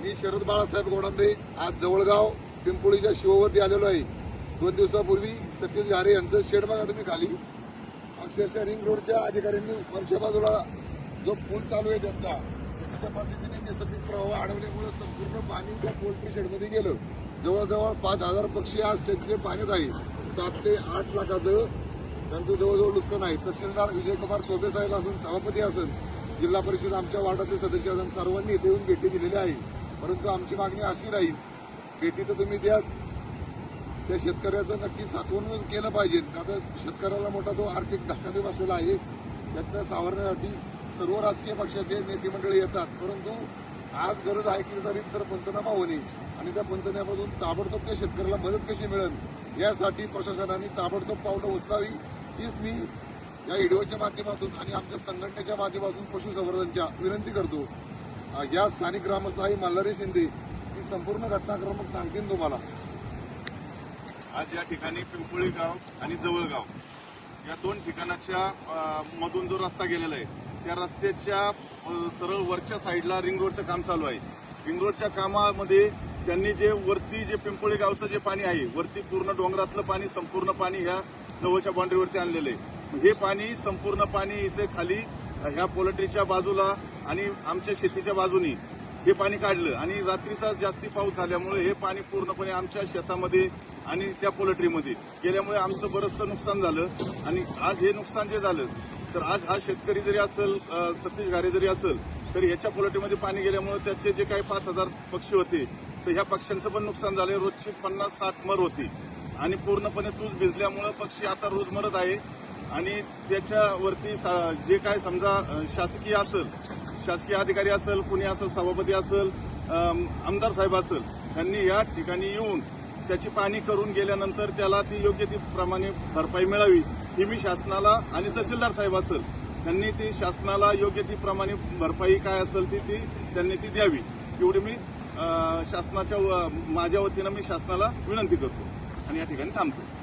मी शरद बाळासाहेब गोडांबे आज जवळगाव पिंपोळीच्या शिववरती आलेलो आहे। 2 दिवसापूर्वी सतीश घारे यांचं शेड बघा तुम्ही खाली, अक्षरशः रिंग रोडच्या अधिकाऱ्यांनी वरच्या बाजूला जो पूल चालू आहे त्याच्या पद्धतीने नैसर्गिक प्रवाह अडवल्यामुळे संपूर्ण पाणी त्या पोल्ट्री शेडमध्ये गेलं। जवळजवळ 5000 पक्षी आज त्यांचे पाण्यात आहे। 7 ते 8 लाखाचं त्यांचं जवळजवळ नुकसान आहे। तहसीलदार विजयकुमार चौबे साहेब असून, सभापती असून, जिल्हा परिषद आमच्या वार्डाचे सदस्य असून सर्वांनी इथे येऊन भेटी दिलेली आहे। परंतु आमची मागणी अशी राहील, भेटी तर तुम्ही द्याच, त्या शेतकऱ्याचं नक्की साठवणूक केलं पाहिजे। आता शेतकऱ्याला मोठा जो आर्थिक धक्का देत बसलेला आहे, त्याच्या सावरण्यासाठी सर्व राजकीय पक्षाचे नेते मंडळी येतात। परंतु आज गरज आहे की तरी सर पंचनामा होणे आणि त्या पंचनाम्यामधून ताबडतोब त्या शेतकऱ्याला मदत कशी मिळेल यासाठी प्रशासनाने ताबडतोब पावलं उचलावी, हीच मी या व्हिडिओच्या माध्यमातून आणि आमच्या संघटनेच्या माध्यमातून पशुसंवर्धनच्या विनंती करतो। या स्थानिक ग्रामस्थ आहे मल्हारी शिंदे, ही संपूर्ण घटनाक्रम सांगतील तुम्हाला। आज या ठिकाणी पिंपोळी गाव आणि जवळगाव या 2 ठिकाणाच्या मधून जो रस्ता गेलेला आहे, त्या रस्त्याच्या सरळ वरच्या साईडला रिंग रोडचं काम चालू आहे। रिंग रोडच्या कामामध्ये त्यांनी जे वरती जे पिंपोळी गावचं जे पाणी आहे, वरती पूर्ण डोंगरातलं पाणी, संपूर्ण पाणी ह्या जवळच्या बाउंड्रीवरती आणलेलं आहे। हे पाणी संपूर्ण पाणी इथे खाली ह्या पोल्ट्रीच्या बाजूला आणि आमच्या शेतीच्या बाजूनी हे पाणी काढलं आणि रात्रीचा जास्ती पाऊस झाल्यामुळे हे पाणी पूर्णपणे आमच्या शेतामध्ये आणि त्या पोल्ट्रीमध्ये गेल्यामुळे आमचं बरंचसं नुकसान झालं। आणि आज हे नुकसान जे झालं, तर आज हा शेतकरी जरी असेल, सतीश घारे जरी असेल, तरी ह्याच्या पोल्ट्रीमध्ये पाणी गेल्यामुळे त्याचे जे काही 5000 पक्षी होते, तर ह्या पक्ष्यांचं पण नुकसान झालं। रोजची 50-60 मर होती आणि पूर्णपणे तूज भिजल्यामुळे पक्षी आता रोज मरत आहे। आणि त्याच्यावरती जे काय समजा शासकीय असेल, शासकीय अधिकारी असेल, कुणी असेल, सभापती असेल, आमदार साहेब असेल, त्यांनी या ठिकाणी येऊन त्याची पाहणी करून गेल्यानंतर त्याला ती योग्य ती प्रमाणे भरपाई मिळावी, ही मी शासनाला आणि तहसीलदार साहेब असेल त्यांनी ती शासनाला योग्य ती प्रमाणे भरपाई काय असेल ती त्यांनी ती द्यावी, एवढी मी शासनाच्या माझ्या वतीनं मी शासनाला विनंती करतो आणि या ठिकाणी थांबतो।